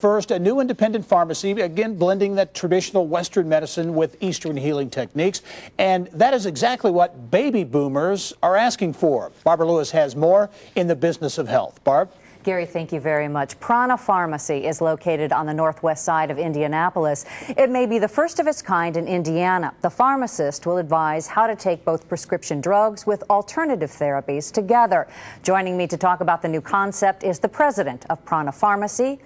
First, a new independent pharmacy, again, blending that traditional Western medicine with Eastern healing techniques. And that is exactly what baby boomers are asking for. Barbara Lewis has more in the business of health. Barb? Gerry, thank you very much. Prana Pharmacy is located on the northwest side of Indianapolis. It may be the first of its kind in Indiana. The pharmacist will advise how to take both prescription drugs with alternative therapies together. Joining me to talk about the new concept is the president of Prana Pharmacy,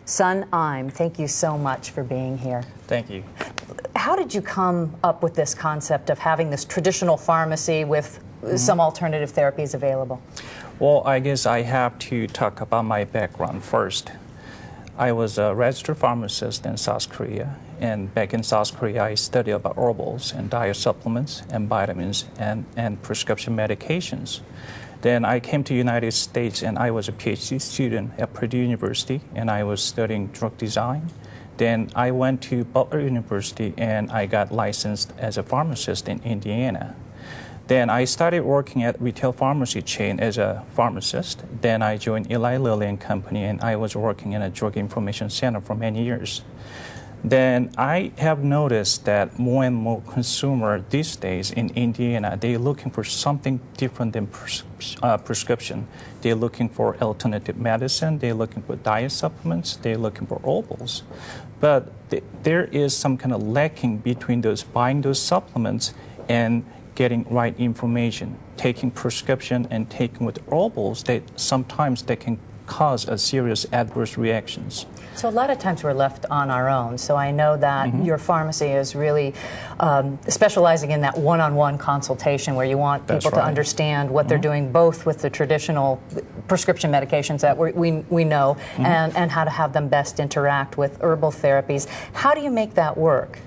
Sun Im. Thank you so much for being here. Thank you. How did you come up with this concept of having this traditional pharmacy with some alternative therapies available? Well, I guess I have to talk about my background first. I was a registered pharmacist in South Korea, and back in South Korea I studied about herbals and diet supplements and vitamins and prescription medications. Then I came to the United States and I was a PhD student at Purdue University, and I was studying drug design. Then I went to Butler University and I got licensed as a pharmacist in Indiana. Then I started working at retail pharmacy chain as a pharmacist. Then I joined Eli Lilly and Company, and I was working in a drug information center for many years. Then I have noticed that more and more consumers these days in Indiana, they're looking for something different than prescription. They're looking for alternative medicine, they're looking for diet supplements, they're looking for herbals. But there is some kind of lacking between those buying those supplements and getting right information. Taking prescription and taking with herbals, sometimes they can cause a serious adverse reactions. So a lot of times we're left on our own. So I know that your pharmacy is really specializing in that one-on-one consultation where you want people to understand what they're doing both with the traditional prescription medications that we know and how to have them best interact with herbal therapies. How do you make that work?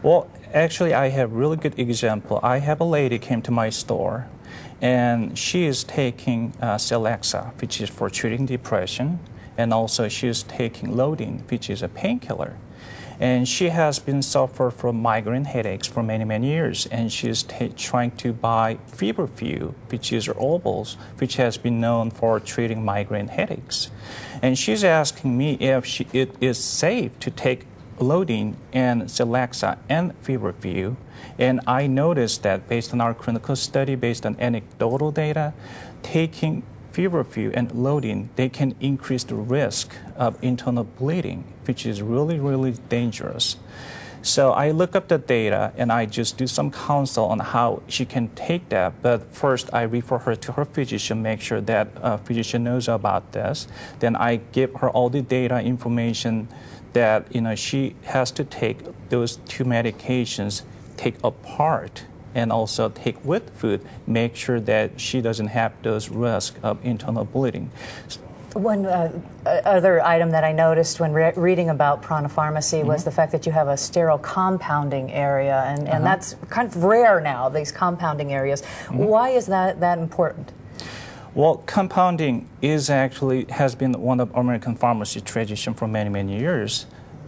Well, actually, I have a really good example. I have a lady came to my store, and she is taking Celexa, which is for treating depression, and also she is taking Lodin, which is a painkiller. And she has been suffering from migraine headaches for many, many years, and she is trying to buy Feverfew, which is herbals, which has been known for treating migraine headaches. And she's asking me if it is safe to take Lodin and Celexa and Feverfew, and I noticed that based on our clinical study, based on anecdotal data, taking Feverfew and Lodin, they can increase the risk of internal bleeding, which is really, really dangerous. So I look up the data and I just do some counsel on how she can take that. But first I refer her to her physician, make sure that physician knows about this. Then I give her all the data information that she has to take those two medications, take apart, and also take with food, make sure that she doesn't have those risks of internal bleeding. One other item that I noticed when reading about Prana Pharmacy was the fact that you have a sterile compounding area, and that's kind of rare now, these compounding areas. Why is that important? Well, compounding has been one of American pharmacy tradition for many, many years.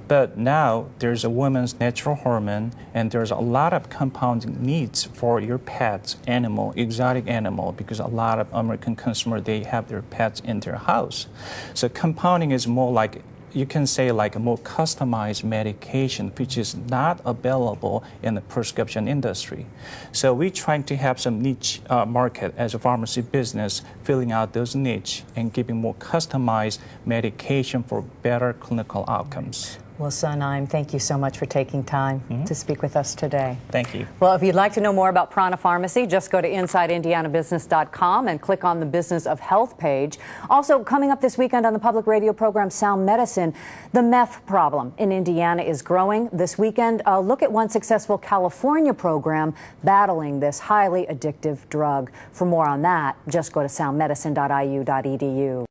But now there's a woman's natural hormone, and there's a lot of compounding needs for your pets, exotic animal, because a lot of American consumers, they have their pets in their house. So compounding is more like, you can say like a more customized medication, which is not available in the prescription industry. So we're trying to have some niche market as a pharmacy business, filling out those niche and giving more customized medication for better clinical outcomes. Well, Sun Im, thank you so much for taking time to speak with us today. Thank you. Well, if you'd like to know more about Prana Pharmacy, just go to InsideIndianaBusiness.com and click on the Business of Health page. Also, coming up this weekend on the public radio program Sound Medicine, the meth problem in Indiana is growing. This weekend, a look at one successful California program battling this highly addictive drug. For more on that, just go to soundmedicine.iu.edu.